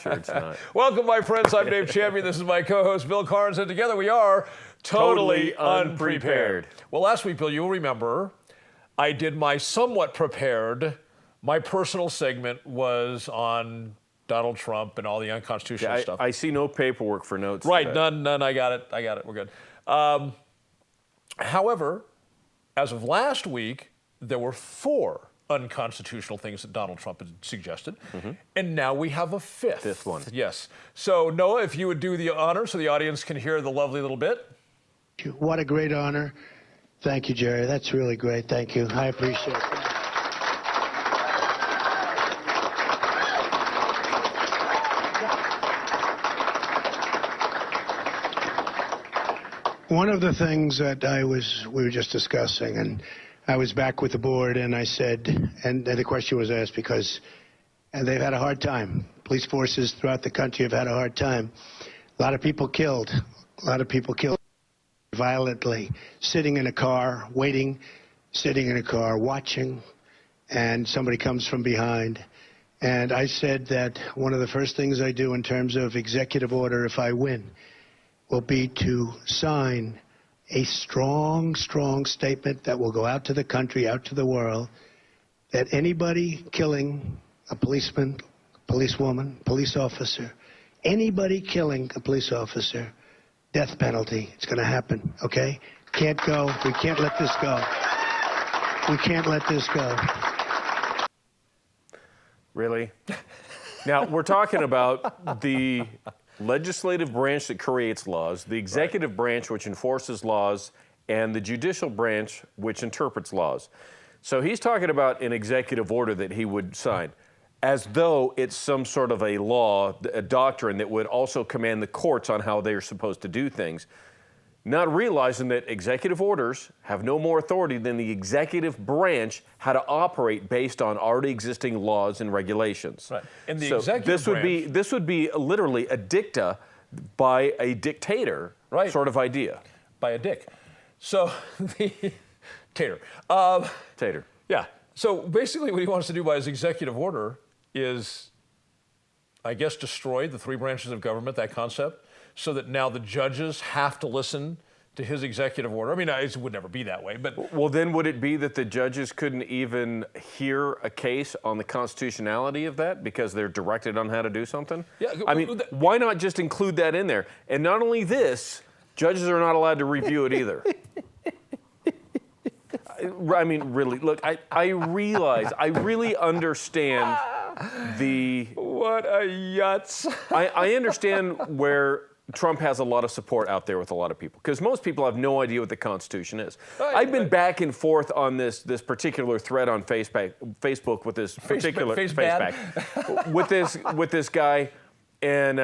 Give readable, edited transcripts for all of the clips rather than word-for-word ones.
sure it's not. Welcome, my friends. I'm Dave Champion. This is my co-host, Bill Carns, and together we are totally unprepared. Well, last week, Bill, you'll remember, I did my somewhat prepared. My personal segment was on Donald Trump and all the unconstitutional stuff. I see no paperwork for notes. Right, none. I got it. We're good. However, as of last week, there were 4 unconstitutional things that Donald Trump had suggested, and now we have a fifth one. Yes. So, Noah, if you would do the honor so the audience can hear the lovely little bit. What a great honor. Thank you, Jerry. That's really great. Thank you. I appreciate it. One of the things that we were just discussing, and I was back with the board, and I said, and the question was asked because they've had a hard time. Police forces throughout the country have had a hard time. A lot of people killed. Violently, sitting in a car, waiting, sitting in a car, watching, and somebody comes from behind. And I said that one of the first things I do in terms of executive order if I win will be to sign a strong, strong statement that will go out to the country, out to the world, that anybody killing a policeman, policewoman, police officer, anybody killing a police officer, death penalty. It's going to happen, okay? Can't go. We can't let this go. We can't let this go. Really? Now, we're talking about the legislative branch that creates laws, the executive branch which enforces laws, and the judicial branch which interprets laws. So he's talking about an executive order that he would sign, as though it's some sort of a law, a doctrine that would also command the courts on how they're supposed to do things, not realizing that executive orders have no more authority than the executive branch how to operate based on already existing laws and regulations. Right. And the executive this would be literally a dicta by a dictator sort of idea. By a dick. So the tater. Tater. Yeah. So basically what he wants to do by his executive order is, I guess, destroy the 3 branches of government, that concept, so that now the judges have to listen to his executive order. I mean, it would never be that way, but... Well, then would it be that the judges couldn't even hear a case on the constitutionality of that because they're directed on how to do something? Yeah. I mean, why not just include that in there? And not only this, judges are not allowed to review it either. I mean, really, look, I realize, I really understand the... What a yutz. I understand where Trump has a lot of support out there with a lot of people, because most people have no idea what the Constitution is. I've been back and forth on this particular thread on Facebook with this particular... with this guy, and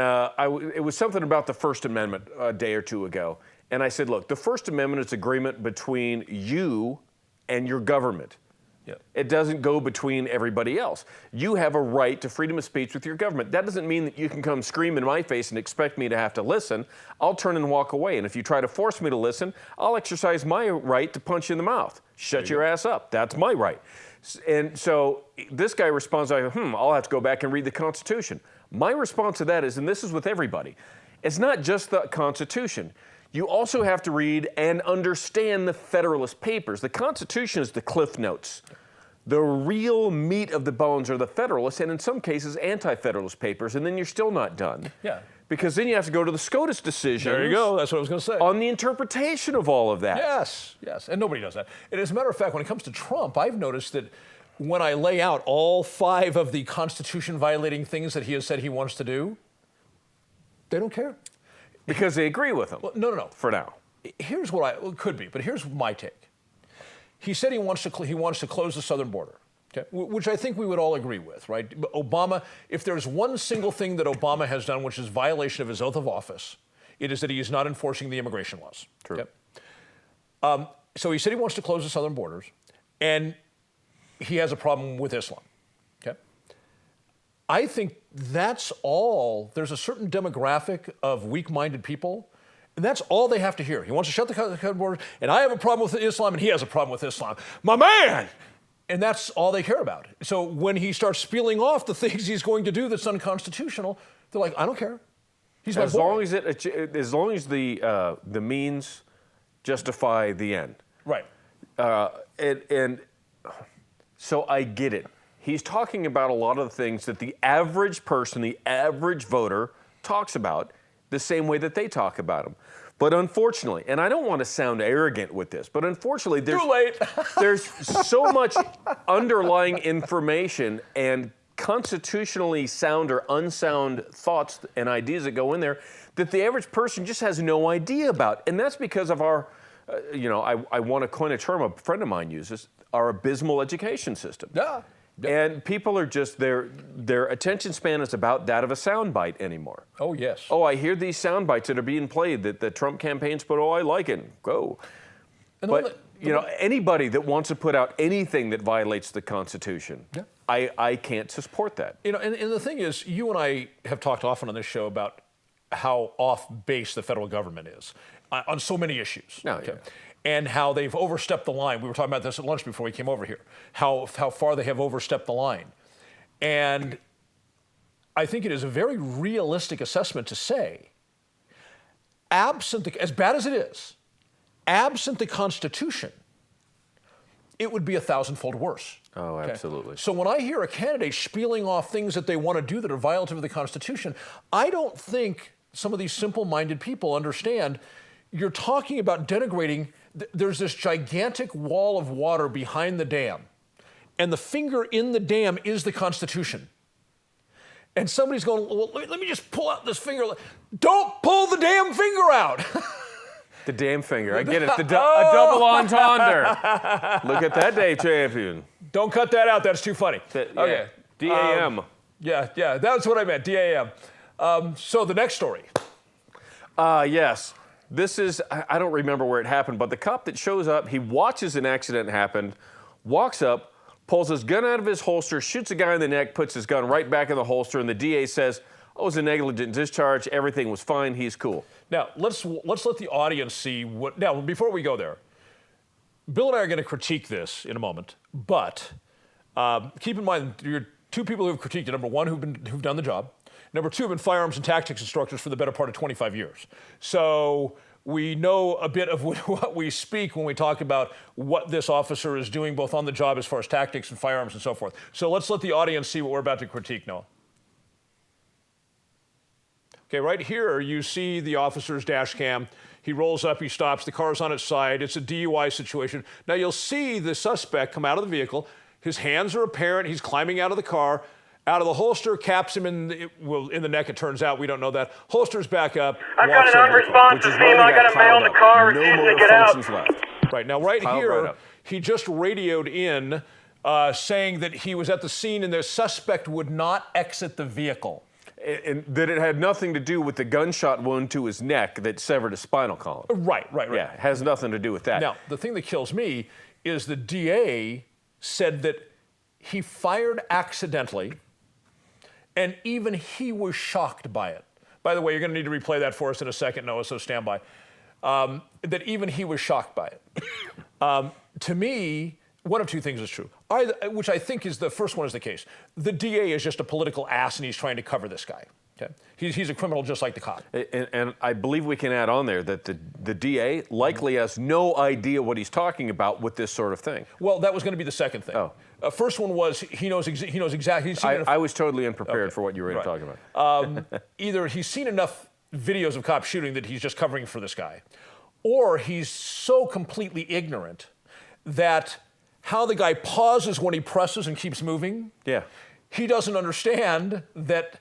it was something about the First Amendment a day or two ago. And I said, look, the First Amendment is agreement between you and your government. Yep. It doesn't go between everybody else. You have a right to freedom of speech with your government. That doesn't mean that you can come scream in my face and expect me to have to listen. I'll turn and walk away. And if you try to force me to listen, I'll exercise my right to punch you in the mouth. Shut your ass up. That's my right. And so this guy responds, I'll have to go back and read the Constitution. My response to that is, and this is with everybody, it's not just the Constitution. You also have to read and understand the Federalist Papers. The Constitution is the Cliff Notes. The real meat of the bones are the Federalists, and in some cases, Anti-Federalist Papers, and then you're still not done. Yeah. Because then you have to go to the SCOTUS decision. There you go. That's what I was going to say. On the interpretation of all of that. Yes. And nobody does that. And as a matter of fact, when it comes to Trump, I've noticed that when I lay out all 5 of the Constitution-violating things that he has said he wants to do, they don't care. Because they agree with him. Well, no. For now. Here's what it could be, but here's my take. He said he wants to close the southern border, okay? Which I think we would all agree with, right? Obama, if there's one single thing that Obama has done which is violation of his oath of office, it is that he is not enforcing the immigration laws. True. Okay? So he said he wants to close the southern borders, and he has a problem with Islam, okay? I think that's all. There's a certain demographic of weak-minded people, and that's all they have to hear. He wants to shut the borders, and I have a problem with Islam, and he has a problem with Islam. My man! And that's all they care about. So when he starts spieling off the things he's going to do that's unconstitutional, They're like, I don't care. He's my As boy. as long as the means justify the end. Right. And so I get it. He's talking about a lot of the things that the average person, the average voter, talks about the same way that they talk about them. But unfortunately, and I don't want to sound arrogant with this, but unfortunately, Too late. there's so much underlying information and constitutionally sound or unsound thoughts and ideas that go in there that the average person just has no idea about. And that's because of our, I want to coin a term a friend of mine uses, our abysmal education system. Yeah. And people are just, their attention span is about that of a soundbite anymore. Oh, yes. Oh, I hear these sound bites that are being played that the Trump campaign's put, I like it, go. And But, anybody that wants to put out anything that violates the Constitution, I can't support that. and the thing is, you and I have talked often on this show about how off base the federal government is on so many issues. No, yeah. And how they've overstepped the line. We were talking about this at lunch before we came over here, how far they have overstepped the line. And I think it is a very realistic assessment to say, as bad as it is, absent the Constitution, it would be 1,000-fold worse. Oh, absolutely. So when I hear a candidate spieling off things that they want to do that are violative of the Constitution, I don't think some of these simple-minded people understand you're talking about denigrating. There's this gigantic wall of water behind the dam, and the finger in the dam is the Constitution. And somebody's going, well, let me just pull out this finger. Don't pull the damn finger out. The damn finger. I get it. A double entendre. Look at that, Dave Champion. Don't cut that out. That's too funny. Okay. D-A-M. Yeah, that's what I meant, D-A-M. So the next story. Yes. This is, I don't remember where it happened, but the cop that shows up, he watches an accident happen, walks up, pulls his gun out of his holster, shoots a guy in the neck, puts his gun right back in the holster, and the DA says, it was a negligent discharge, everything was fine, he's cool. Now, let's let the audience see what, now, before we go there, Bill and I are going to critique this in a moment, but keep in mind, you're two people who have critiqued it. Number one, who've done the job. Number two, have been firearms and tactics instructors for the better part of 25 years. So we know a bit of what we speak when we talk about what this officer is doing, both on the job as far as tactics and firearms and so forth. So let's let the audience see what we're about to critique, Noah. Okay, right here you see the officer's dash cam. He rolls up, he stops, the car's on its side. It's a DUI situation. Now you'll see the suspect come out of the vehicle. His hands are apparent. He's climbing out of the car. Out of the holster, caps him in the neck, it turns out. We don't know that. Holster's back up. I've got an unresponsive female. I got a male in the car refusing to get out. Left. Right, now right Piled here, right up. he just radioed in saying that he was at the scene and the suspect would not exit the vehicle. And that it had nothing to do with the gunshot wound to his neck that severed his spinal column. Right. Yeah, it has nothing to do with that. Now, the thing that kills me is the DA said that he fired accidentally, and even he was shocked by it. By the way, you're going to need to replay that for us in a second, Noah, so stand by. That even he was shocked by it. To me, one of two things is true, which I think is the first one is the case. The DA is just a political ass, and he's trying to cover this guy. Okay? He's a criminal just like the cop. And I believe we can add on there that the DA likely has no idea what he's talking about with this sort of thing. Well, that was going to be the second thing. Oh. First one was he knows exactly. I was totally unprepared for what you were going to talk about. Either he's seen enough videos of cops shooting that he's just covering for this guy, or he's so completely ignorant that how the guy pauses when he presses and keeps moving. Yeah. He doesn't understand that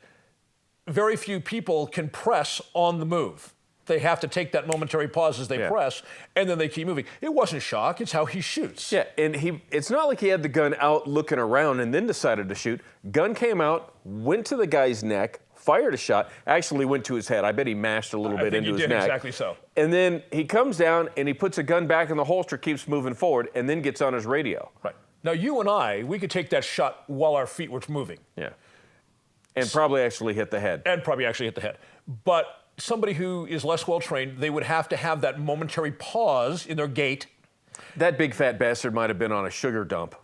very few people can press on the move. They have to take that momentary pause as they press, and then they keep moving. It wasn't shock, it's how he shoots. Yeah, and it's not like he had the gun out looking around and then decided to shoot. Gun came out, went to the guy's neck, fired a shot, actually went to his head. I bet he mashed a little bit into his neck. Exactly so. And then he comes down and he puts a gun back in the holster, keeps moving forward, and then gets on his radio. Right. Now, you and I, we could take that shot while our feet were moving. Yeah. And probably actually hit the head. But somebody who is less well-trained, they would have to have that momentary pause in their gait. That big fat bastard might have been on a sugar dump.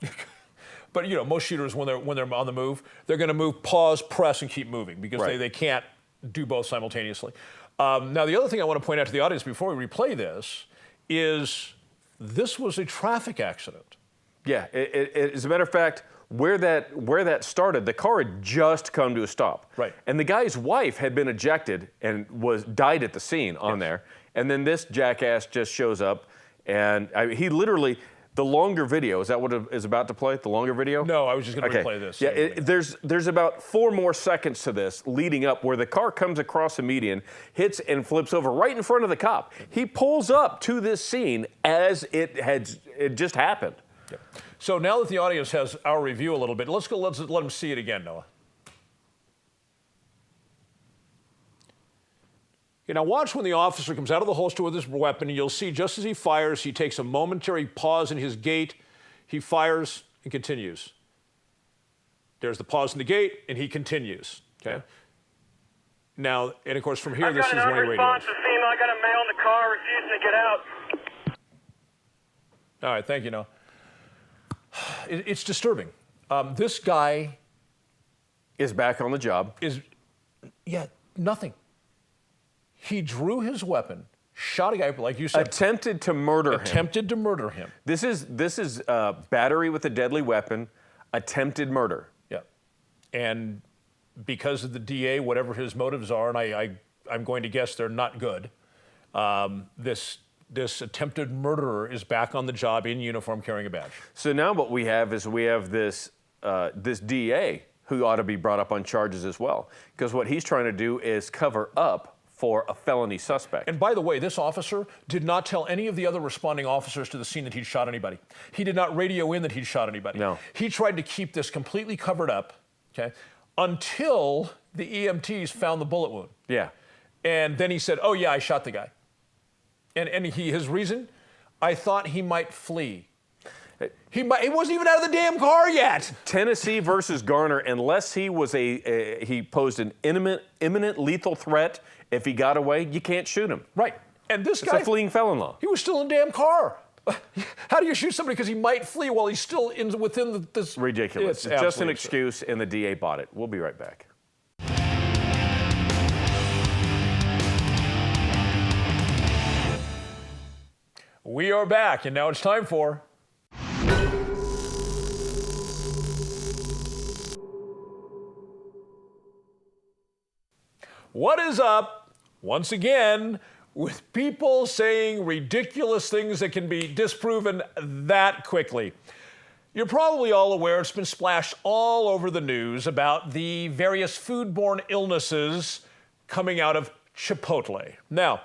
But, most shooters, when they're on the move, they're going to move, pause, press, and keep moving because they can't do both simultaneously. Now, the other thing I want to point out to the audience before we replay this is this was a traffic accident. Yeah, as a matter of fact, where that started, the car had just come to a stop. Right. And the guy's wife had been ejected and died at the scene on there. And then this jackass just shows up, and he literally, the longer video, is that what is about to play? The longer video? No, I was just going to replay this. Yeah, there's about 4 more seconds to this leading up where the car comes across the median, hits and flips over right in front of the cop. He pulls up to this scene as it just happened. Yep. So now that the audience has our review a little bit, let's let them see it again, Noah. Okay, now watch when the officer comes out of the holster with his weapon, and you'll see just as he fires, he takes a momentary pause in his gait. He fires and continues. There's the pause in the gait, and he continues. Okay. Yeah. Now, and of course, from here, this is when when he radios. unresponsive female. I got a male in the car refusing to get out. All right, thank you, Noah. It's disturbing. This guy Is back on the job. Nothing. He drew his weapon, shot a guy, like you said. Attempted to murder him. This is battery with a deadly weapon, attempted murder. Yeah. And because of the DA, whatever his motives are, and I'm going to guess they're not good, this attempted murderer is back on the job in uniform carrying a badge. So now what we have is this DA who ought to be brought up on charges as well, because what he's trying to do is cover up for a felony suspect. And by the way, this officer did not tell any of the other responding officers to the scene that he'd shot anybody. He did not radio in that he'd shot anybody. No. He tried to keep this completely covered up, okay, until the EMTs found the bullet wound. Yeah. And then he said, oh yeah, I shot the guy. And his reason, I thought he might flee. He wasn't even out of the damn car yet. Tennessee versus Garner, unless he was he posed an imminent lethal threat. If he got away, you can't shoot him. Right. And this It's guy, a fleeing felon law. he was still in the damn car. How do you shoot somebody because he might flee while he's still within this? Ridiculous. It's just an excuse, and the DA bought it. We'll be right back. We are back, and now it's time for... What is up, once again, with people saying ridiculous things that can be disproven that quickly? You're probably all aware it's been splashed all over the news about the various foodborne illnesses coming out of Chipotle. Now,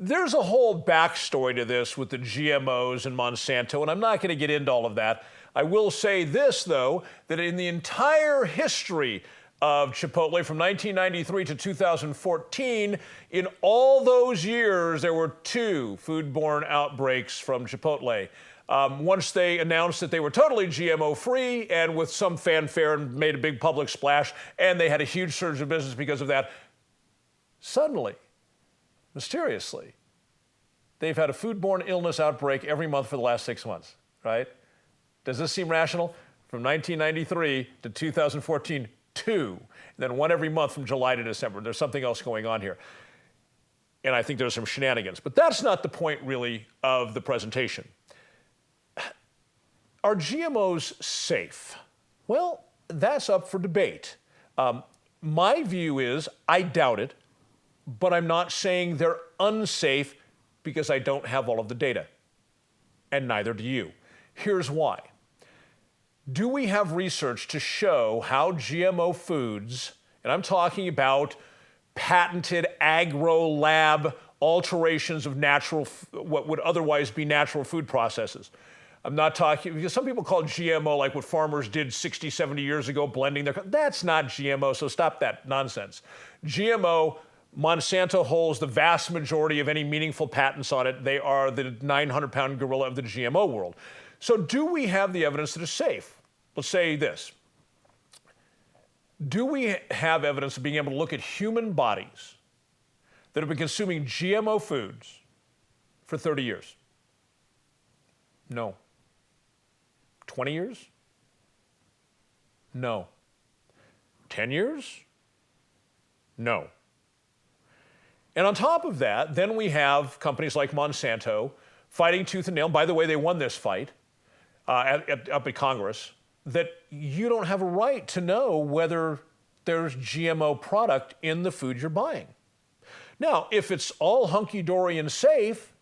there's a whole backstory to this with the GMOs and Monsanto, and I'm not going to get into all of that. I will say this, though, that in the entire history of Chipotle from 1993 to 2014, in all those years, there were 2 foodborne outbreaks from Chipotle. Once they announced that they were totally GMO-free and with some fanfare and made a big public splash, and they had a huge surge of business because of that, suddenly, mysteriously, they've had a foodborne illness outbreak every month for the last 6 months, right? Does this seem rational? From 1993 to 2014, 2, and then 1 every month from July to December. There's something else going on here. And I think there's some shenanigans. But that's not the point, really, of the presentation. Are GMOs safe? Well, that's up for debate. My view is I doubt it, but I'm not saying they're unsafe because I don't have all of the data. And neither do you. Here's why. Do we have research to show how GMO foods, and I'm talking about patented agro-lab alterations of what would otherwise be natural food processes? I'm not talking, because some people call GMO like what farmers did 60, 70 years ago, blending their, that's not GMO, so stop that nonsense. GMO, Monsanto holds the vast majority of any meaningful patents on it. They are the 900-pound gorilla of the GMO world. So do we have the evidence that it's safe? Let's say this. Do we have evidence of being able to look at human bodies that have been consuming GMO foods for 30 years? No. 20 years? No. 10 years? No. And on top of that, then we have companies like Monsanto fighting tooth and nail. By the way, they won this fight up at Congress, that you don't have a right to know whether there's GMO product in the food you're buying. Now, if it's all hunky-dory and safe,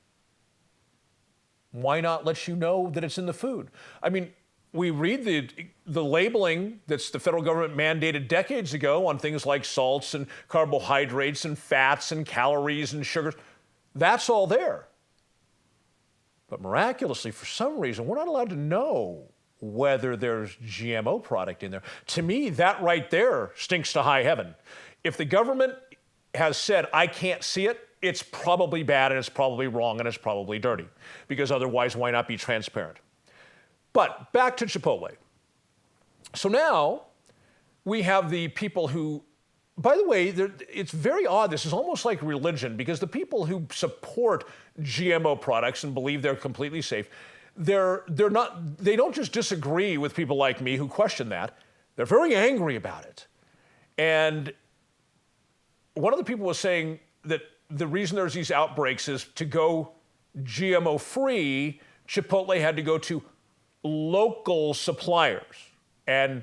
why not let you know that it's in the food? I mean, we read the labeling that's the federal government mandated decades ago on things like salts and carbohydrates and fats and calories and sugars. That's all there. But miraculously, for some reason, we're not allowed to know whether there's GMO product in there. To me, that right there stinks to high heaven. If the government has said, I can't see it, it's probably bad and it's probably wrong and it's probably dirty, because otherwise, why not be transparent? But back to Chipotle. So now we have the people who, by the way, it's very odd. This is almost like religion, because the people who support GMO products and believe they're completely safe, they don't just disagree with people like me who question that. They're very angry about it. And one of the people was saying that the reason there's these outbreaks is to go GMO free, Chipotle had to go to local suppliers. And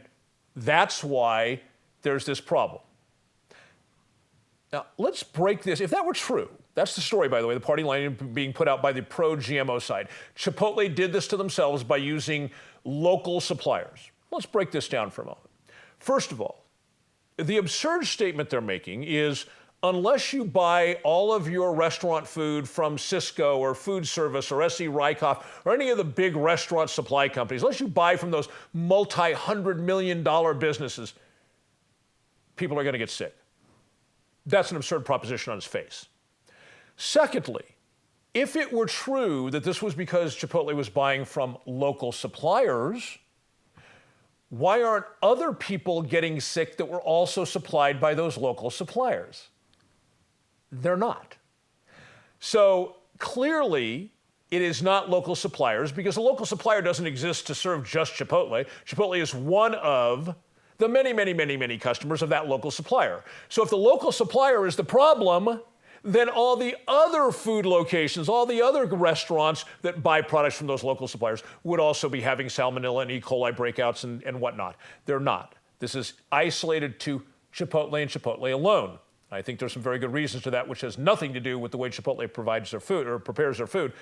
that's why there's this problem. Now, let's break this. If that were true, that's the story, by the way, the party line being put out by the pro-GMO side. Chipotle did this to themselves by using local suppliers. Let's break this down for a moment. First of all, the absurd statement they're making is, unless you buy all of your restaurant food from Cisco or Food Service or S.E. Rykoff or any of the big restaurant supply companies, unless you buy from those multi-hundred-million-dollar businesses, people are going to get sick. That's an absurd proposition on its face. Secondly, if it were true that this was because Chipotle was buying from local suppliers, why aren't other people getting sick that were also supplied by those local suppliers? They're not. So clearly, it is not local suppliers, because a local supplier doesn't exist to serve just Chipotle. Chipotle is one of the many, many, many, many customers of that local supplier. So if the local supplier is the problem, then all the other food locations, all the other restaurants that buy products from those local suppliers would also be having salmonella and E. coli breakouts and whatnot. They're not. This is isolated to Chipotle and Chipotle alone. I think there's some very good reasons to that, which has nothing to do with the way Chipotle provides their food or prepares their food,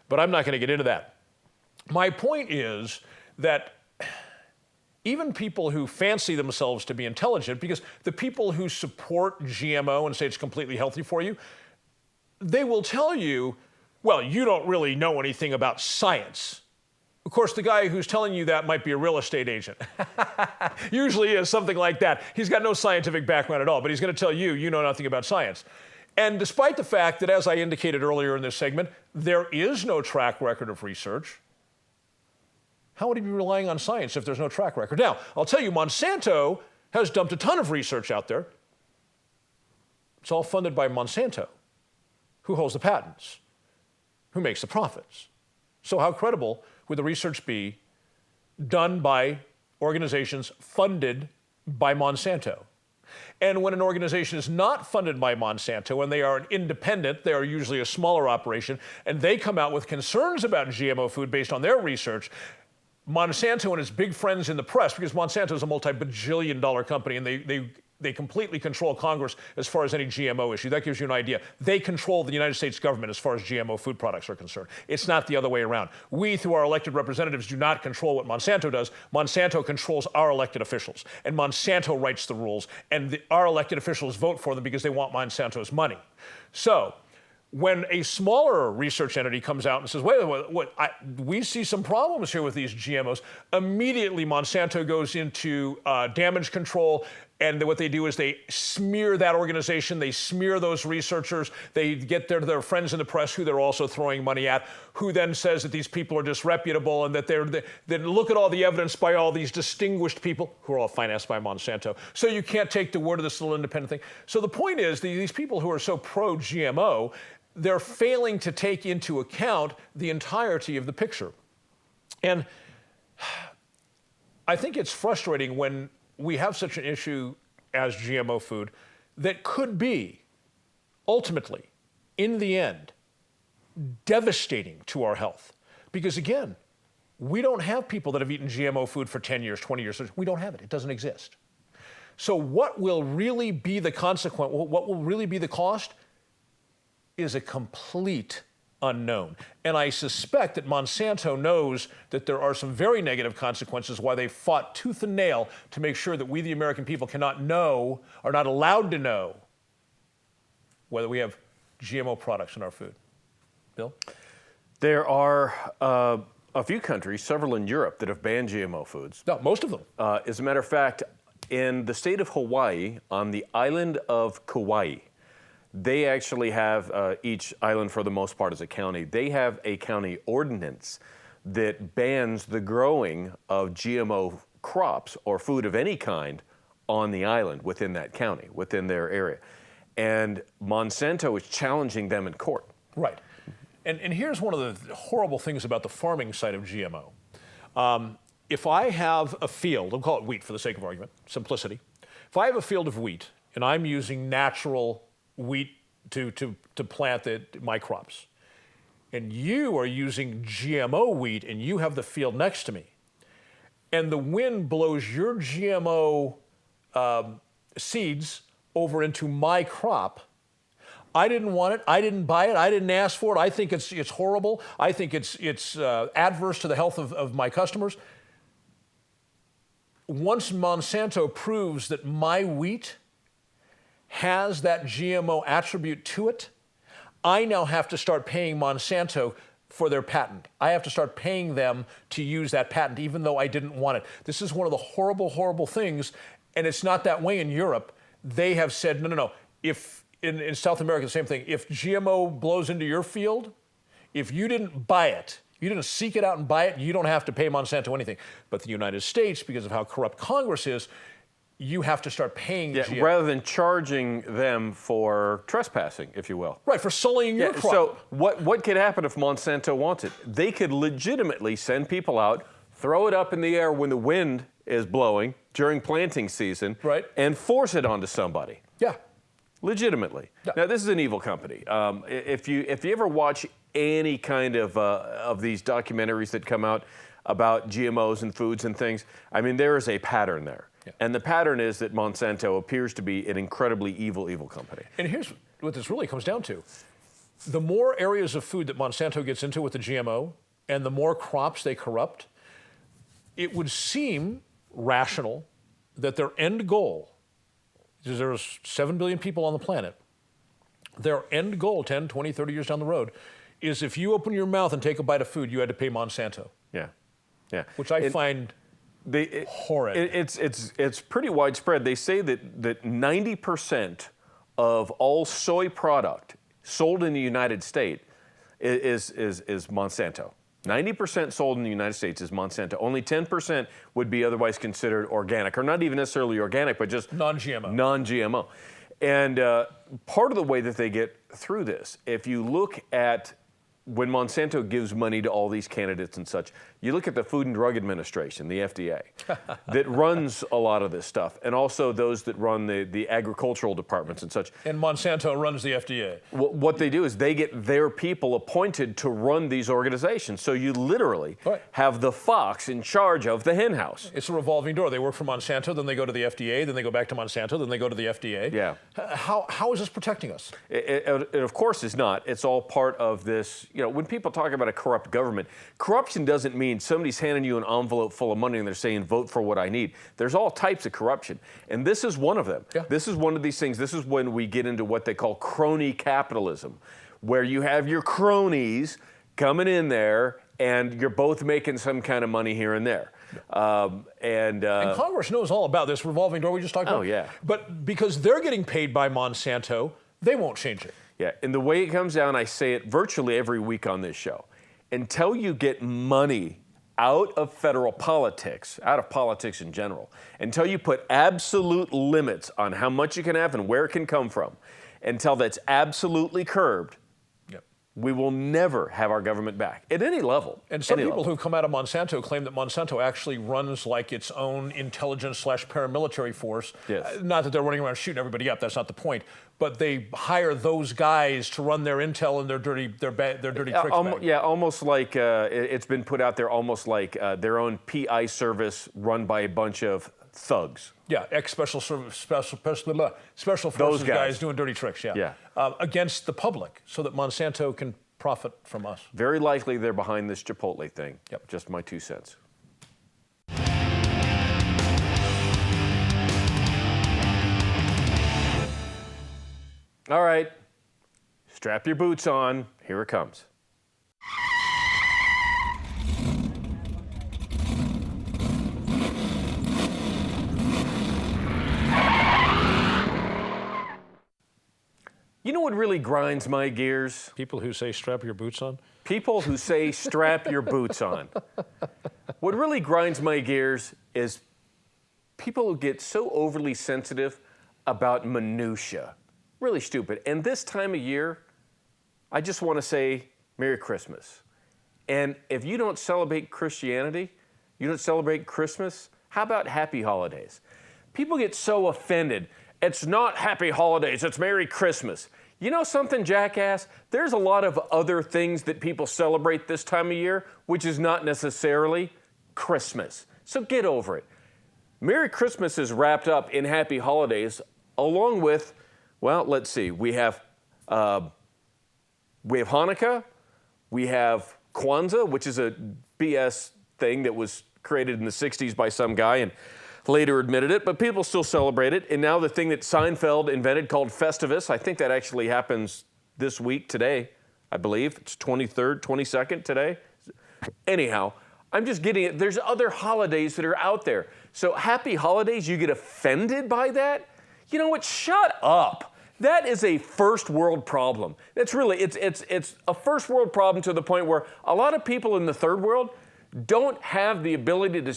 but I'm not going to get into that. My point is that even people who fancy themselves to be intelligent, because the people who support GMO and say it's completely healthy for you, they will tell you, well, you don't really know anything about science. Of course, the guy who's telling you that might be a real estate agent. Usually is something like that. He's got no scientific background at all, but he's going to tell you, you know nothing about science. And despite the fact that, as I indicated earlier in this segment, there is no track record of research, how would he be relying on science if there's no track record? Now, I'll tell you, Monsanto has dumped a ton of research out there. It's all funded by Monsanto. Who holds the patents? Who makes the profits? So how credible would the research be done by organizations funded by Monsanto? And when an organization is not funded by Monsanto and they are an independent, they are usually a smaller operation, and they come out with concerns about GMO food based on their research, Monsanto and its big friends in the press, because Monsanto is a multi-bajillion-dollar company and they completely control Congress as far as any GMO issue. That gives you an idea. They control the United States government as far as GMO food products are concerned. It's not the other way around. We, through our elected representatives, do not control what Monsanto does. Monsanto controls our elected officials, and Monsanto writes the rules, and our elected officials vote for them because they want Monsanto's money. So when a smaller research entity comes out and says, wait, we see some problems here with these GMOs, immediately Monsanto goes into damage control, and what they do is they smear that organization, they smear those researchers, they get their friends in the press who they're also throwing money at, who then says that these people are disreputable and that then look at all the evidence by all these distinguished people who are all financed by Monsanto. So you can't take the word of this little independent thing. So the point is, these people who are so pro-GMO, they're failing to take into account the entirety of the picture. And I think it's frustrating when we have such an issue as GMO food that could be, ultimately, in the end, devastating to our health. Because again, we don't have people that have eaten GMO food for 10 years, 20 years. We don't have it. It doesn't exist. So what will really be the consequence, what will really be the cost, is a complete unknown. And I suspect that Monsanto knows that there are some very negative consequences why they fought tooth and nail to make sure that we, the American people, cannot know, are not allowed to know, whether we have GMO products in our food. Bill? There are a few countries, several in Europe, that have banned GMO foods. No, most of them. As a matter of fact, in the state of Hawaii, on the island of Kauai, they actually have, each island for the most part is a county, they have a county ordinance that bans the growing of GMO crops or food of any kind on the island within that county, within their area. And Monsanto is challenging them in court. Right. And here's one of the horrible things about the farming side of GMO. If I have a field, I'll call it wheat for the sake of argument, simplicity. If I have a field of wheat and I'm using natural wheat to plant my crops, and you are using GMO wheat and you have the field next to me, and the wind blows your GMO seeds over into my crop, I didn't want it, I didn't buy it, I didn't ask for it, I think it's horrible, I think it's adverse to the health of my customers. Once Monsanto proves that my wheat has that GMO attribute to it, I now have to start paying Monsanto for their patent. I have to start paying them to use that patent, even though I didn't want it. This is one of the horrible, horrible things, and it's not that way in Europe. They have said, no. If in South America, the same thing. If GMO blows into your field, if you didn't buy it, you didn't seek it out and buy it, you don't have to pay Monsanto anything. But the United States, because of how corrupt Congress is, you have to start paying GMO. Rather than charging them for trespassing, if you will. Right, for sullying your crop. So what could happen if Monsanto wants it? They could legitimately send people out, throw it up in the air when the wind is blowing during planting season, right, and force it onto somebody. Yeah. Legitimately. Yeah. Now, this is an evil company. If you ever watch any kind of these documentaries that come out about GMOs and foods and things, I mean, there is a pattern there. Yeah. And the pattern is that Monsanto appears to be an incredibly evil, evil company. And here's what this really comes down to. The more areas of food that Monsanto gets into with the GMO and the more crops they corrupt, it would seem rational that their end goal, because there's 7 billion people on the planet, their end goal 10, 20, 30 years down the road is if you open your mouth and take a bite of food, you had to pay Monsanto. Yeah, yeah. Which I find horrid. It's pretty widespread. They say that 90% of all soy product sold in the United States is Monsanto. 90% sold in the United States is Monsanto. Only 10% would be otherwise considered organic, or not even necessarily organic, but just non-GMO. Non-GMO. And part of the way that they get through this, if you look at when Monsanto gives money to all these candidates and such, you look at the Food and Drug Administration, the FDA, that runs a lot of this stuff, and also those that run the agricultural departments and such. And Monsanto runs the FDA. What they do is they get their people appointed to run these organizations. So you literally have the fox in charge of the hen house. It's a revolving door. They work for Monsanto, then they go to the FDA, then they go back to Monsanto, then they go to the FDA. Yeah. How is this protecting us? It of course is not. It's all part of this. You know, when people talk about a corrupt government, corruption doesn't mean somebody's handing you an envelope full of money and they're saying, vote for what I need. There's all types of corruption. And this is one of them. Yeah. This is one of these things. This is when we get into what they call crony capitalism, where you have your cronies coming in there and you're both making some kind of money here and there. And Congress knows all about this revolving door we just talked about. Oh, yeah. But because they're getting paid by Monsanto, they won't change it. Yeah, and the way it comes down, I say it virtually every week on this show. Until you get money out of federal politics, out of politics in general, until you put absolute limits on how much you can have and where it can come from, until that's absolutely curbed, We will never have our government back at any level. And some any people level. who come out of Monsanto claim that Monsanto actually runs like its own intelligence/paramilitary force. Yes. Not that they're running around shooting everybody up. That's not the point. But they hire those guys to run their intel and their dirty tricks. Yeah, almost like it's been put out there, almost like their own PI service run by a bunch of thugs. Yeah, special forces Those guys doing dirty tricks. Yeah. Against the public, so that Monsanto can profit from us. Very likely they're behind this Chipotle thing. Yep. Just my 2 cents. All right, strap your boots on. Here it comes. You know what really grinds my gears? People who say strap your boots on? People who say strap your boots on. What really grinds my gears is people who get so overly sensitive about minutia. Really stupid. And this time of year, I just want to say Merry Christmas. And if you don't celebrate Christianity, you don't celebrate Christmas, how about Happy Holidays? People get so offended. It's not Happy Holidays, it's Merry Christmas. You know something, jackass? There's a lot of other things that people celebrate this time of year, which is not necessarily Christmas. So get over it. Merry Christmas is wrapped up in Happy Holidays, along with, well, let's see, we have Hanukkah, we have Kwanzaa, which is a BS thing that was created in the 60s by some guy and later admitted it, but people still celebrate it. And now the thing that Seinfeld invented called Festivus, I think that actually happens this week, today, I believe. It's 23rd, 22nd today. Anyhow, I'm just getting it. There's other holidays that are out there. So Happy Holidays, you get offended by that? You know what? Shut up. That is a first world problem. That's really, it's a first world problem to the point where a lot of people in the third world don't have the ability to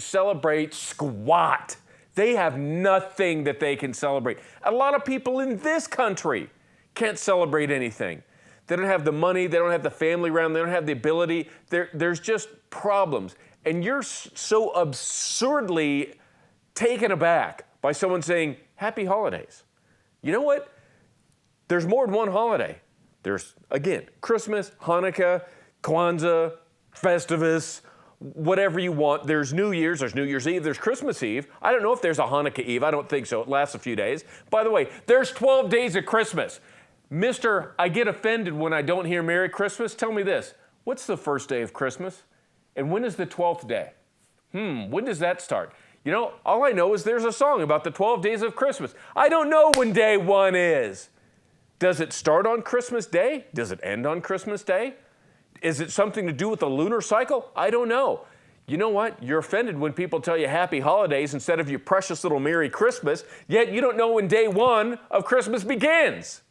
celebrate squat. They have nothing that they can celebrate. A lot of people in this country can't celebrate anything. They don't have the money, they don't have the family around, they don't have the ability. There's just problems. And you're so absurdly taken aback by someone saying, Happy Holidays. You know what? There's more than one holiday. There's, again, Christmas, Hanukkah, Kwanzaa, Festivus, whatever you want. There's New Year's Eve, there's Christmas Eve. I don't know if there's a Hanukkah Eve. I don't think so. It lasts a few days. By the way, there's 12 days of Christmas. Mister, I get offended when I don't hear Merry Christmas. Tell me this. What's the first day of Christmas? And when is the 12th day? When does that start? You know, all I know is there's a song about the 12 days of Christmas. I don't know when day one is. Does it start on Christmas Day? Does it end on Christmas Day? Is it something to do with the lunar cycle? I don't know. You know what? You're offended when people tell you Happy Holidays instead of your precious little Merry Christmas, yet you don't know when day one of Christmas begins.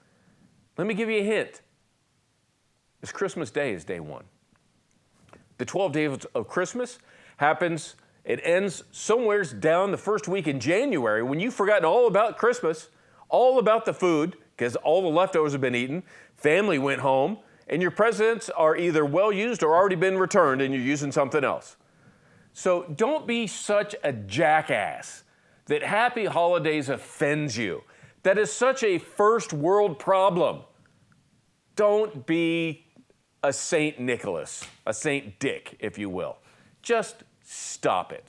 Let me give you a hint. It's Christmas Day is day one. The 12 days of Christmas happens, it ends somewhere down the first week in January when you've forgotten all about Christmas, all about the food, because all the leftovers have been eaten, family went home, and your presents are either well used or already been returned and you're using something else. So don't be such a jackass that Happy Holidays offends you. That is such a first world problem. Don't be a Saint Nicholas, a Saint Dick, if you will. Just stop it.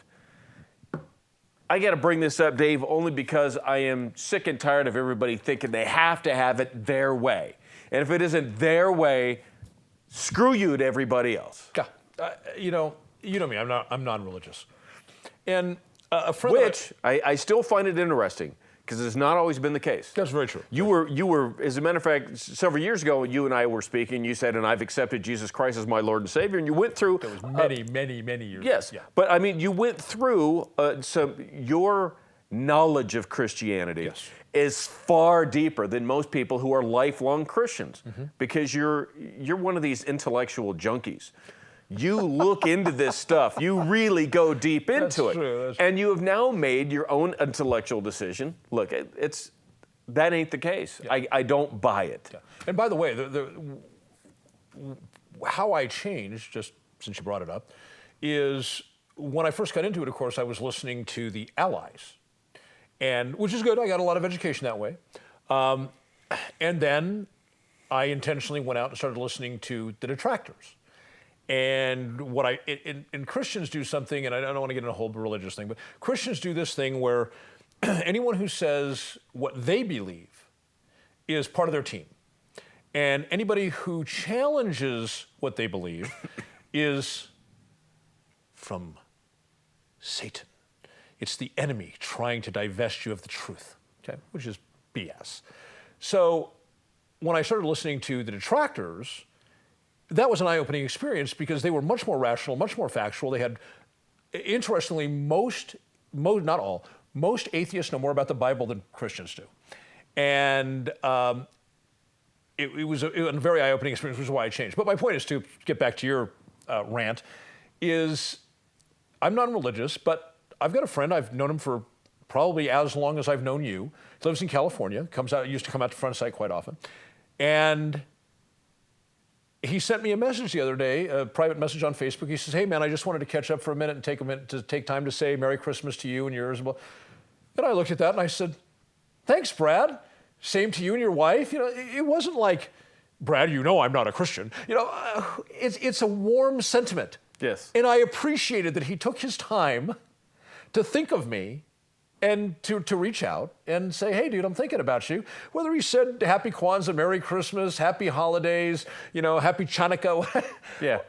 I got to bring this up, Dave, only because I am sick and tired of everybody thinking they have to have it their way. And if it isn't their way, screw you to everybody else. God, you know me. I'm non-religious, and a friend. Which I still find it interesting because it's not always been the case. That's very true. You were, as a matter of fact, several years ago, you and I were speaking. You said, "And I've accepted Jesus Christ as my Lord and Savior." And you went through. That was many years. Yes, yeah. But I mean, you went through your knowledge of Christianity. Yes. Is far deeper than most people who are lifelong Christians because you're one of these intellectual junkies. You look into this stuff. You really go deep into That's it. True. And you have now made your own intellectual decision. Look, that ain't the case. Yeah. I don't buy it. Yeah. And by the way, how I changed, just since you brought it up, is when I first got into it, of course, I was listening to the Allies, which is good. I got a lot of education that way. And then I intentionally went out and started listening to the detractors. And and Christians do something, and I don't want to get into a whole religious thing, but Christians do this thing where anyone who says what they believe is part of their team. And anybody who challenges what they believe is from Satan. It's the enemy trying to divest you of the truth, okay? Which is BS. So when I started listening to the detractors, that was an eye-opening experience because they were much more rational, much more factual. They had, interestingly, most atheists know more about the Bible than Christians do. And it was a very eye-opening experience, which is why I changed. But my point is, to get back to your rant, is I'm non-religious, but I've got a friend. I've known him for probably as long as I've known you. He lives in California, used to come out to Front Sight quite often. And he sent me a message the other day, a private message on Facebook. He says, "Hey, man, I just wanted to catch up for a minute and take time to say Merry Christmas to you and yours." And I looked at that and I said, "Thanks, Brad. Same to you and your wife." You know, it wasn't like, "Brad, you know I'm not a Christian." You know, it's a warm sentiment. Yes. And I appreciated that he took his time to think of me and to reach out and say, "Hey, dude, I'm thinking about you." Whether he said Happy Kwanzaa, Merry Christmas, Happy Holidays, Happy Chanukah. Yeah.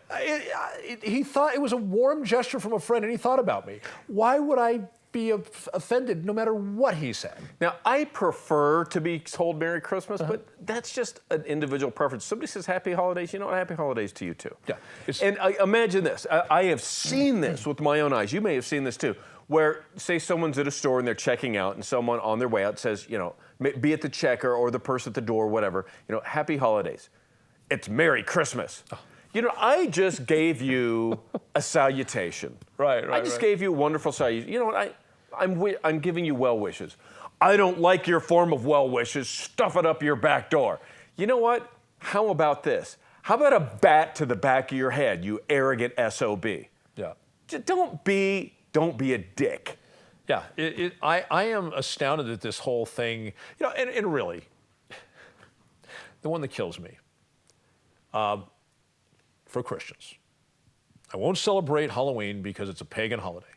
He thought it was a warm gesture from a friend, and he thought about me. Why would I be offended no matter what he said? Now, I prefer to be told Merry Christmas, but that's just an individual preference. Somebody says Happy Holidays, Happy Holidays to you too. Yeah. And imagine this. I have seen this with my own eyes. You may have seen this too, where, say, someone's at a store and they're checking out, and someone on their way out says, be it the checker or the person at the door, whatever, Happy Holidays. It's Merry Christmas. Oh. I just gave you a salutation. Right. I just gave you a wonderful salutation. You know what? I'm giving you well wishes. I don't like your form of well wishes. Stuff it up your back door. You know what? How about this? How about a bat to the back of your head, you arrogant SOB? Yeah. Just don't be a dick. Yeah. I am astounded at this whole thing. And really, the one that kills me, for Christians, I won't celebrate Halloween because it's a pagan holiday.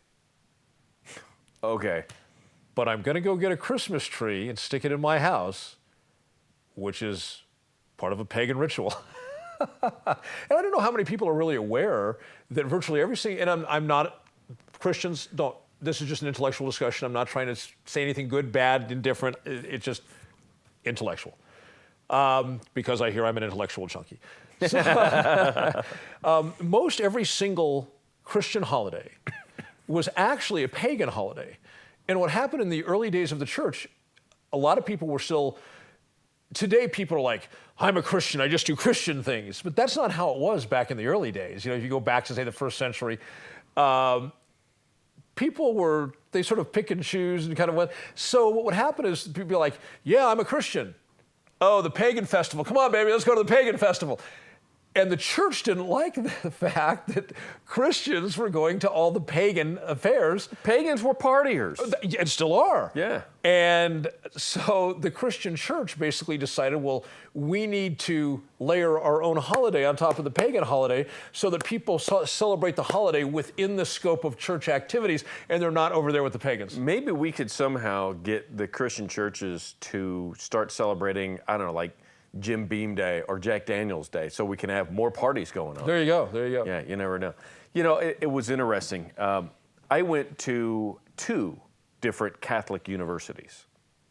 Okay. But I'm going to go get a Christmas tree and stick it in my house, which is part of a pagan ritual. And I don't know how many people are really aware that virtually everything, and I'm not, Christians don't, this is just an intellectual discussion. I'm not trying to say anything good, bad, indifferent. It's just intellectual. Because I hear I'm an intellectual junkie. So, most every single Christian holiday was actually a pagan holiday. And what happened in the early days of the church, a lot of people were still, today people are like, "I'm a Christian, I just do Christian things." But that's not how it was back in the early days. If you go back to, say, the first century, people they sort of pick and choose and kind of went. So what would happen is people would be like, "Yeah, I'm a Christian. Oh, the pagan festival. Come on, baby, let's go to the pagan festival." And the church didn't like the fact that Christians were going to all the pagan affairs. Pagans were partiers. And still are. Yeah. And so the Christian church basically decided, well, we need to layer our own holiday on top of the pagan holiday so that people celebrate the holiday within the scope of church activities, and they're not over there with the pagans. Maybe we could somehow get the Christian churches to start celebrating, I don't know, like Jim Beam Day or Jack Daniels Day, so we can have more parties going on. There you go. Yeah, you never know. It was interesting. I went to 2 different Catholic universities.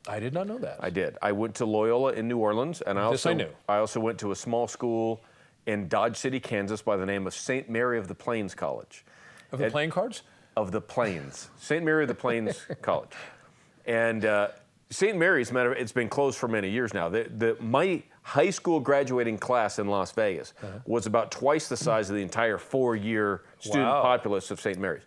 I did not know that. I did. I went to Loyola in New Orleans, and I also went to a small school in Dodge City, Kansas, by the name of St. Mary of the Plains College. Of the playing cards? Of the Plains. St. Mary of the Plains College. And St. Mary's, it's been closed for many years now. My high school graduating class in Las Vegas was about twice the size of the entire 4-year student populace of St. Mary's.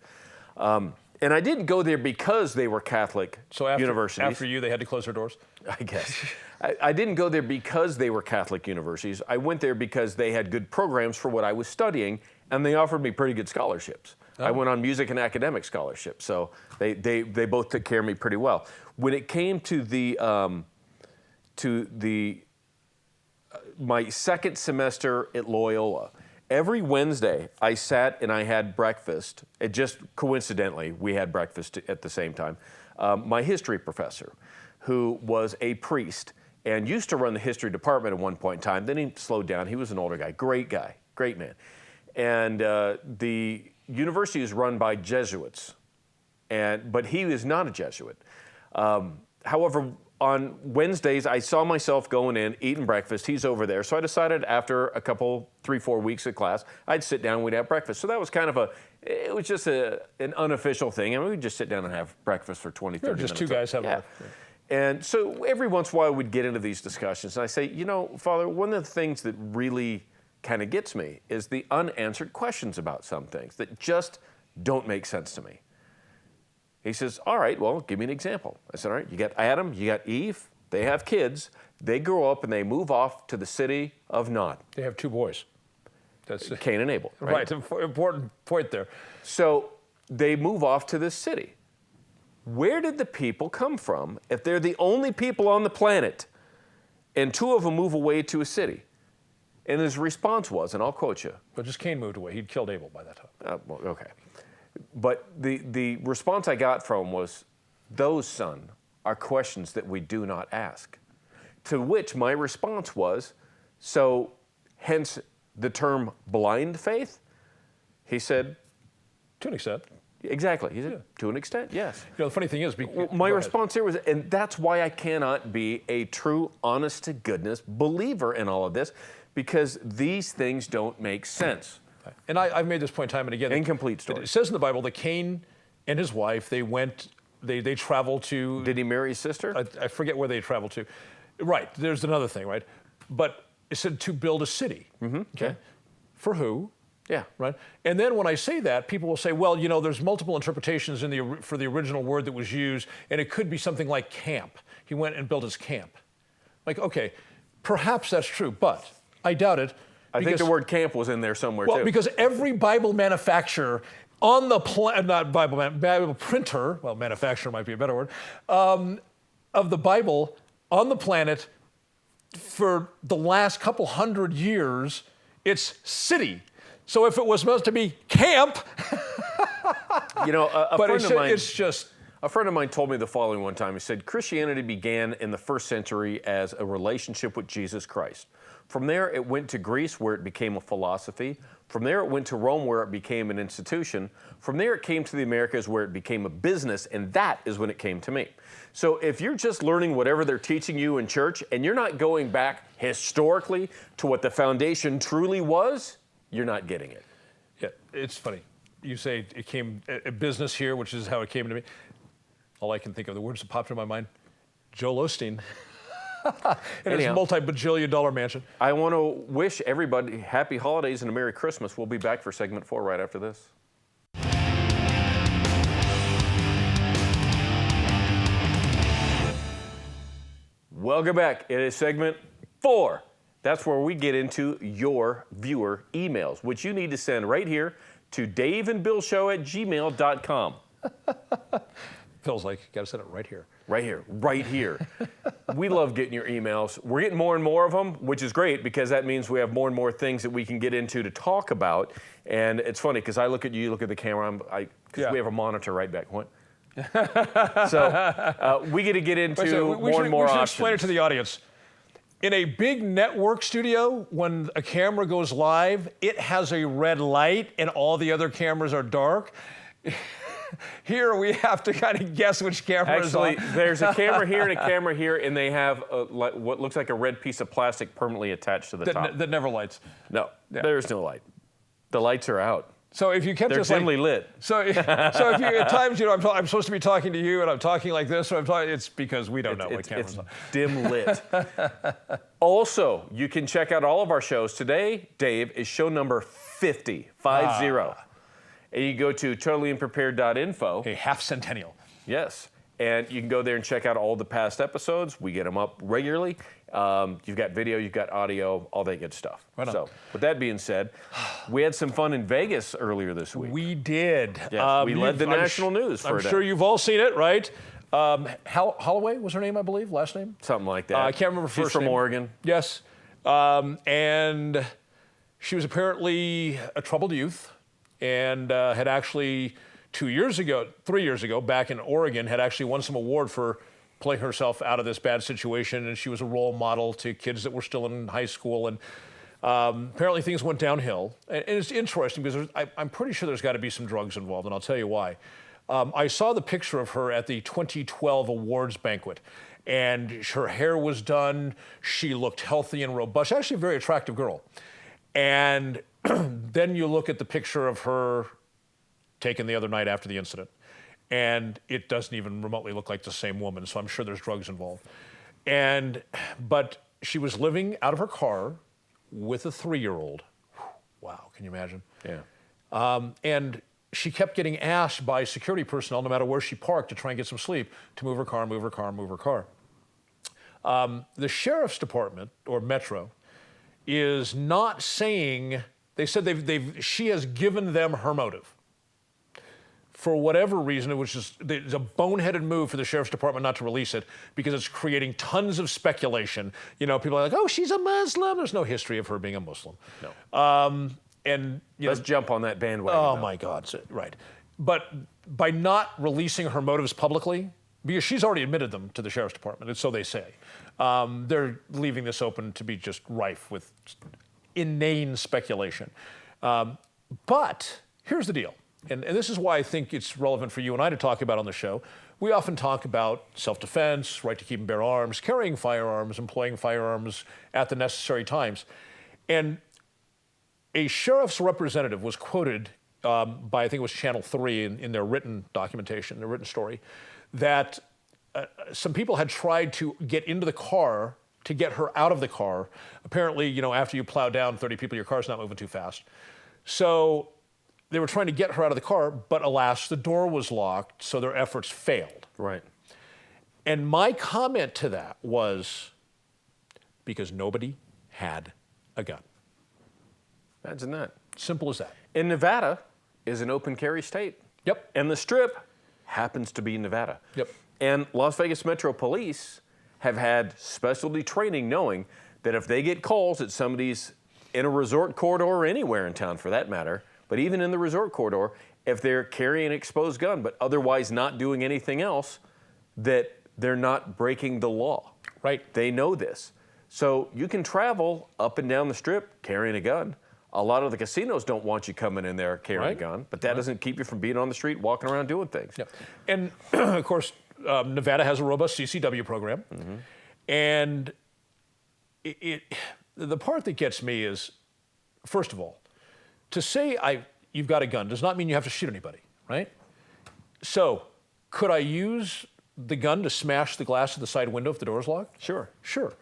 And I didn't go there because they were Catholic So after, universities. after you, they had to close their doors? I guess. I didn't go there because they were Catholic universities. I went there because they had good programs for what I was studying, and they offered me pretty good scholarships. I went on music and academic scholarships, so they both took care of me pretty well. When it came to my second semester at Loyola, every Wednesday I sat and I had breakfast. It just coincidentally, we had breakfast at the same time. My history professor, who was a priest and used to run the history department at one point in time, then he slowed down. He was an older guy, great man. And the university is run by Jesuits, but he is not a Jesuit. However, on Wednesdays, I saw myself going in, eating breakfast. He's over there. So I decided after a couple, 3-4 weeks of class, I'd sit down and we'd have breakfast. So that was kind of it was just an unofficial thing. I mean, we'd just sit down and have breakfast for 20, 30 minutes. Just two guys having And so every once in a while, we'd get into these discussions. And I say, you know, Father, one of the things that really kind of gets me is the unanswered questions about some things that just don't make sense to me. He says, all right, well, give me an example. I said, all right, you got Adam, you got Eve, they have kids, they grow up and they move off to the city of Nod. They have 2 boys. That's Cain and Abel. Right, important point there. So they move off to this city. Where did the people come from if they're the only people on the planet and 2 of them move away to a city? And his response was, and I'll quote you. But just Cain moved away. He'd killed Abel by that time. Well, okay. But the response I got from him was, those, son, are questions that we do not ask. To which my response was, so hence the term blind faith? He said, to an extent. Exactly. He said, to an extent, yes. You know, the funny thing is... my response here was, and that's why I cannot be a true, honest-to-goodness believer in all of this, because these things don't make sense. And I've made this point time and again. Incomplete story. It says in the Bible that Cain and his wife, they traveled to... Did he marry his sister? I forget where they traveled to. Right, there's another thing, right? But it said to build a city. Mm-hmm. Okay. For who? Yeah. Right? And then when I say that, people will say, well, you know, there's multiple interpretations for the original word that was used, and it could be something like camp. He went and built his camp. Like, okay, perhaps that's true, but I doubt it. I think the word camp was in there somewhere, well, too. Because every Bible manufacturer on the Bible printer, well, manufacturer might be a better word, of the Bible on the planet for the last couple hundred years, it's city. So if it was supposed to be camp, you know, a friend of mine told me the following one time. He said, Christianity began in the 1st century as a relationship with Jesus Christ. From there, it went to Greece, where it became a philosophy. From there, it went to Rome, where it became an institution. From there, it came to the Americas, where it became a business, and that is when it came to me. So if you're just learning whatever they're teaching you in church, and you're not going back historically to what the foundation truly was, you're not getting it. Yeah, it's funny. You say it came a business here, which is how it came to me. All I can think of, the words that popped in my mind, Joel Osteen. And his multi-bajillion-dollar mansion. I want to wish everybody happy holidays and a Merry Christmas. We'll be back for segment 4 right after this. Welcome back. It is segment 4. That's where we get into your viewer emails, which you need to send right here to daveandbillshow@gmail.com. Feels like you got to send it right here. Right here, right here. We love getting your emails. We're getting more and more of them, which is great because that means we have more and more things that we can get into to talk about. And it's funny because I look at you, look at the camera, because we have a monitor right back. What? So we get to get into more and more options. We should explain it to the audience. In a big network studio, when a camera goes live, it has a red light and all the other cameras are dark. Here we have to kind of guess which camera is on. Actually, there's a camera here and a camera here, and they have what looks like a red piece of plastic permanently attached to the top. That never lights. No, there's no light. The lights are out. So if you kept They're dimly lit. So if you, at times, you know, I'm supposed to be talking to you and I'm talking like this, or it's because we don't know what camera's on. It's dim lit. Also, you can check out all of our shows. Today, Dave, is show number 50, 50. And you go to totallyunprepared.info. A half centennial. Yes. And you can go there and check out all the past episodes. We get them up regularly. You've got video, you've got audio, all that good stuff. Right on. So, with that being said, we had some fun in Vegas earlier this week. We did. Yes, we led the national news for I'm a day. sure you've all seen it, right? Holloway was her name, I believe, last name? Something like that. I can't remember first She's from name. Oregon. Yes. And she was apparently a troubled youth and had actually 3 years ago, back in Oregon, had actually won some award for pulling herself out of this bad situation. And she was a role model to kids that were still in high school. And apparently things went downhill. And it's interesting because I'm pretty sure there's got to be some drugs involved, and I'll tell you why. I saw the picture of her at the 2012 awards banquet. And her hair was done. She looked healthy and robust. She's actually a very attractive girl. And then you look at the picture of her taken the other night after the incident, and it doesn't even remotely look like the same woman, so I'm sure there's drugs involved. But she was living out of her car with a 3-year-old. Wow, can you imagine? Yeah. And she kept getting asked by security personnel, no matter where she parked, to try and get some sleep, to move her car, move her car, move her car. The sheriff's department, or Metro, is not saying, they said she has given them her motive. For whatever reason, which is a boneheaded move for the sheriff's department not to release it, because it's creating tons of speculation. You know, people are like, oh, she's a Muslim. There's no history of her being a Muslim. No. And let's jump on that bandwagon. Oh, my God. Right. But by not releasing her motives publicly, because she's already admitted them to the sheriff's department, and so they say, they're leaving this open to be just rife with inane speculation. But here's the deal. And this is why I think it's relevant for you and I to talk about on the show. We often talk about self-defense, right to keep and bear arms, carrying firearms, employing firearms at the necessary times. And a sheriff's representative was quoted by, I think it was Channel 3 in their written documentation, their written story, that some people had tried to get into the car to get her out of the car. Apparently, you know, after you plow down 30 people, your car's not moving too fast. So they were trying to get her out of the car, but alas, the door was locked, so their efforts failed. Right. And my comment to that was, because nobody had a gun. Imagine that. Simple as that. And Nevada is an open carry state. Yep. And the Strip happens to be Nevada. Yep. And Las Vegas Metro Police have had specialty training knowing that if they get calls that somebody's in a resort corridor or anywhere in town for that matter, but even in the resort corridor, if they're carrying an exposed gun but otherwise not doing anything else, that they're not breaking the law. Right. They know this. So you can travel up and down the Strip carrying a gun. A lot of the casinos don't want you coming in there carrying a gun, but that doesn't keep you from being on the street, walking around doing things. Yep. And of course, Nevada has a robust CCW program. Mm-hmm. And the part that gets me is, first of all, to say you've got a gun does not mean you have to shoot anybody, right? So, could I use the gun to smash the glass of the side window if the door is locked? Sure. Sure.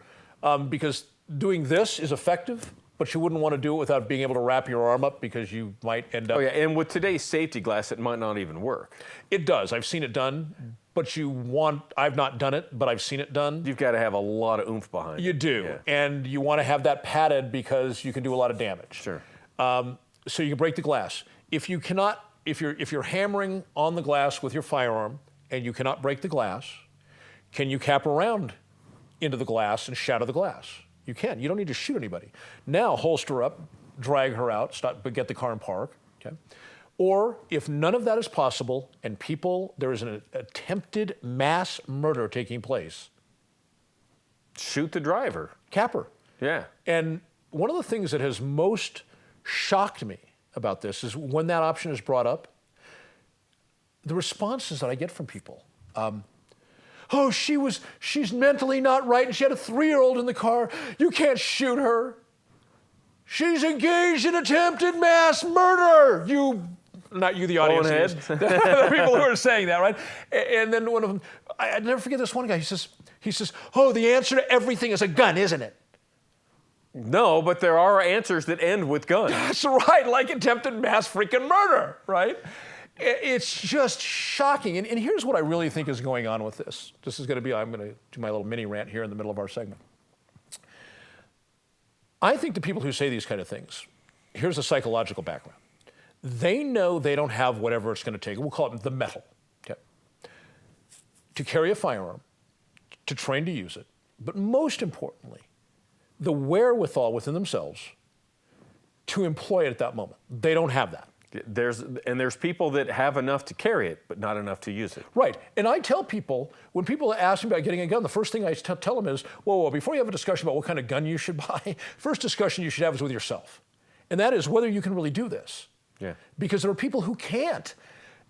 Because doing this is effective, but you wouldn't want to do it without being able to wrap your arm up because you might end up... Oh, yeah, and with today's safety glass, it might not even work. It does. I've seen it done, but I've not done it, but I've seen it done. You've got to have a lot of oomph behind it. You do. Yeah. And you want to have that padded because you can do a lot of damage. Sure. So you can break the glass. If you're hammering on the glass with your firearm and you cannot break the glass, can you cap around into the glass and shatter the glass? You can. You don't need to shoot anybody. Now holster up, drag her out, get the car in park. Okay. Or if none of that is possible and there is an attempted mass murder taking place, shoot the driver. Cap her. Yeah. And one of the things that has most shocked me about this is when that option is brought up, the responses that I get from people. Oh, she's mentally not right and she had a 3-year-old in the car. You can't shoot her. She's engaged in attempted mass murder. Not you, the audience. The people who are saying that, right? And then one of them, I'd never forget this one guy. He says, oh, the answer to everything is a gun, isn't it? No, but there are answers that end with guns. That's right, like attempted mass freaking murder, right? It's just shocking. And here's what I really think is going on with this. This is going to be, I'm going to do my little mini rant here in the middle of our segment. I think the people who say these kind of things, here's a psychological background. They know they don't have whatever it's going to take. We'll call it the metal, okay, to carry a firearm, to train to use it, but most importantly, the wherewithal within themselves to employ it at that moment. They don't have that. There's people that have enough to carry it, but not enough to use it. Right. And I tell people, when people ask me about getting a gun, the first thing I tell them is, whoa, before you have a discussion about what kind of gun you should buy, first discussion you should have is with yourself. And that is whether you can really do this. Yeah. Because there are people who can't.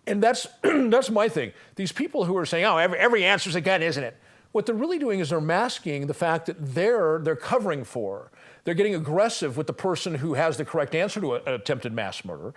And that's that's my thing. These people who are saying, oh, every answer's a gun, isn't it? What they're really doing is they're masking the fact that they're covering for. They're getting aggressive with the person who has the correct answer to an attempted mass murder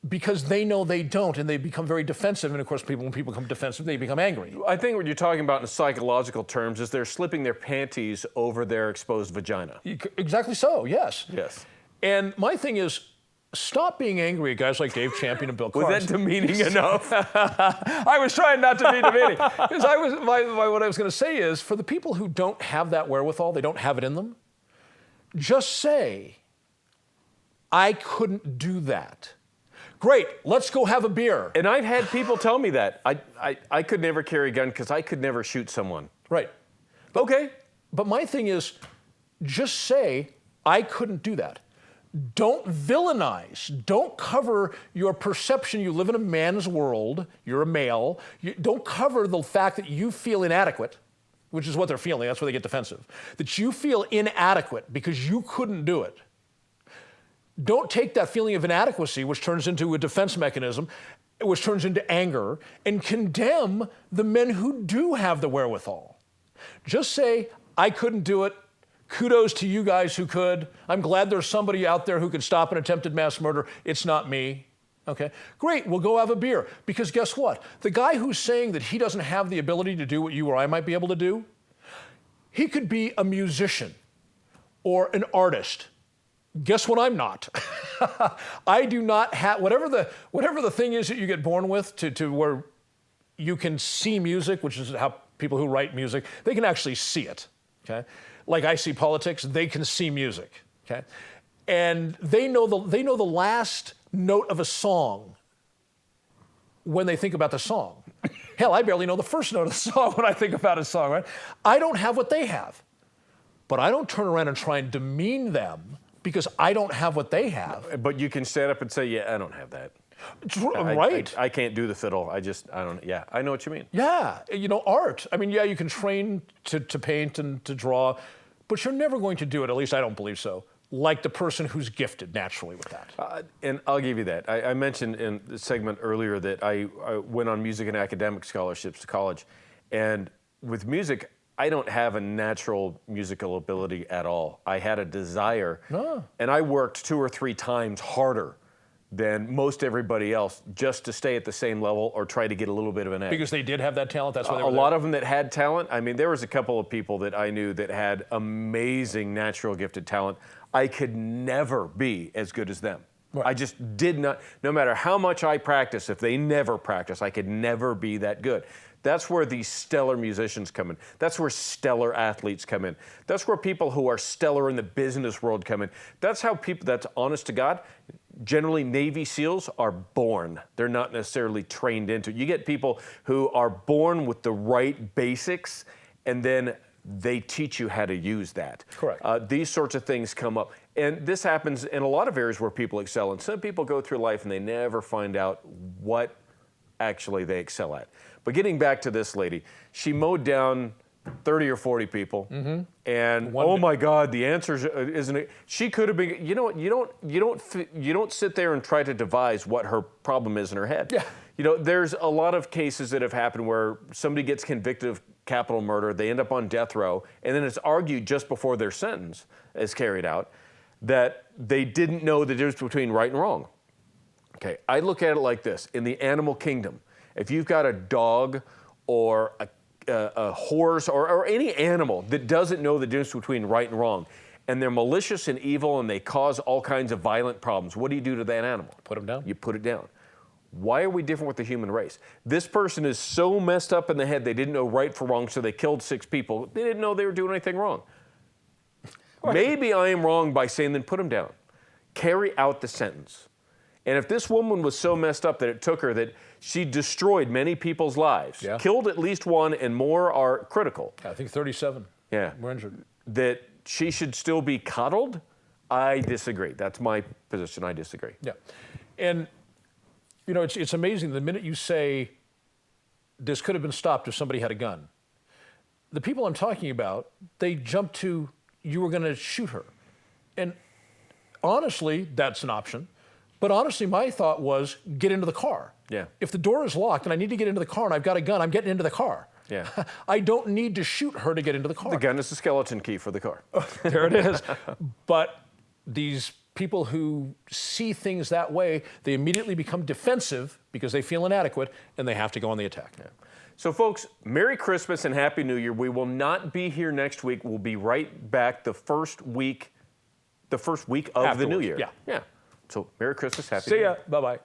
because they know they don't, and they become very defensive. And of course, when people become defensive, they become angry. I think what you're talking about in psychological terms is they're slipping their panties over their exposed vagina. Exactly so, yes. Yes. And my thing is, stop being angry at guys like Dave Champion and Bill Carns. Was that demeaning enough? I was trying not to be demeaning. Because what I was going to say is, for the people who don't have that wherewithal, they don't have it in them, just say, I couldn't do that. Great, let's go have a beer. And I've had people tell me that. I could never carry a gun because I could never shoot someone. Right. Okay. But my thing is, just say, I couldn't do that. Don't villainize. Don't cover your perception. You live in a man's world. You're a male. Don't cover the fact that you feel inadequate, which is what they're feeling. That's where they get defensive. That you feel inadequate because you couldn't do it. Don't take that feeling of inadequacy, which turns into a defense mechanism, which turns into anger, and condemn the men who do have the wherewithal. Just say, I couldn't do it. Kudos to you guys who could. I'm glad there's somebody out there who could stop an attempted mass murder. It's not me. Okay, great, we'll go have a beer. Because guess what? The guy who's saying that he doesn't have the ability to do what you or I might be able to do, he could be a musician or an artist. Guess what I'm not? I do not have, whatever the thing is that you get born with to where you can see music, which is how people who write music, they can actually see it, okay? Like I see politics, they can see music, okay? And they know the last note of a song when they think about the song. Hell, I barely know the first note of the song when I think about a song, right? I don't have what they have. But I don't turn around and try and demean them because I don't have what they have. But you can stand up and say, yeah, I don't have that. Right. I can't do the fiddle. I don't, yeah, I know what you mean. Yeah, art. I mean, yeah, you can train to paint and to draw, but you're never going to do it, at least I don't believe so, like the person who's gifted naturally with that. And I'll give you that. I mentioned in the segment earlier that I went on music and academic scholarships to college. And with music, I don't have a natural musical ability at all. I had a desire, and I worked 2 or 3 times harder than most everybody else just to stay at the same level or try to get a little bit of an edge. Because they did have that talent, that's why they were a lot of them that had talent. I mean, there was a couple of people that I knew that had amazing natural gifted talent. I could never be as good as them. Right. I just did not, no matter how much I practice, if they never practice, I could never be that good. That's where these stellar musicians come in. That's where stellar athletes come in. That's where people who are stellar in the business world come in. That's how people, that's honest to God, generally Navy SEALs are born. They're not necessarily trained into it. You get people who are born with the right basics, and then they teach you how to use that. Correct. These sorts of things come up. And this happens in a lot of areas where people excel. And some people go through life and they never find out what actually they excel at. But getting back to this lady, she mowed down 30 or 40 people, and oh my God, the answer isn't it? She could have been. You know what? You don't sit there and try to devise what her problem is in her head. Yeah. You know, there's a lot of cases that have happened where somebody gets convicted of capital murder, they end up on death row, and then it's argued just before their sentence is carried out that they didn't know the difference between right and wrong. Okay, I look at it like this: in the animal kingdom, if you've got a dog or a horse or any animal that doesn't know the difference between right and wrong, and they're malicious and evil and they cause all kinds of violent problems, what do you do to that animal? Put them down. You put it down. Why are we different with the human race? This person is so messed up in the head, they didn't know right from wrong, so they killed 6 people. They didn't know they were doing anything wrong. Maybe I am wrong by saying, then put them down. Carry out the sentence. And if this woman was so messed up that it took her, that she destroyed many people's lives, killed at least 1, and more are critical. I think 37 were injured. That she should still be coddled? I disagree. That's my position. I disagree. Yeah. And, you know, it's amazing. The minute you say this could have been stopped if somebody had a gun, the people I'm talking about, they jump to, you were going to shoot her. And honestly, that's an option. But honestly, my thought was get into the car. Yeah. If the door is locked and I need to get into the car and I've got a gun, I'm getting into the car. Yeah. I don't need to shoot her to get into the car. The gun is the skeleton key for the car. There it is. But these people who see things that way, they immediately become defensive because they feel inadequate and they have to go on the attack. Yeah. So folks, Merry Christmas and Happy New Year. We will not be here next week. We'll be right back the first week of the new year. Yeah. Yeah. So Merry Christmas, Happy See New ya. Year. Bye-bye.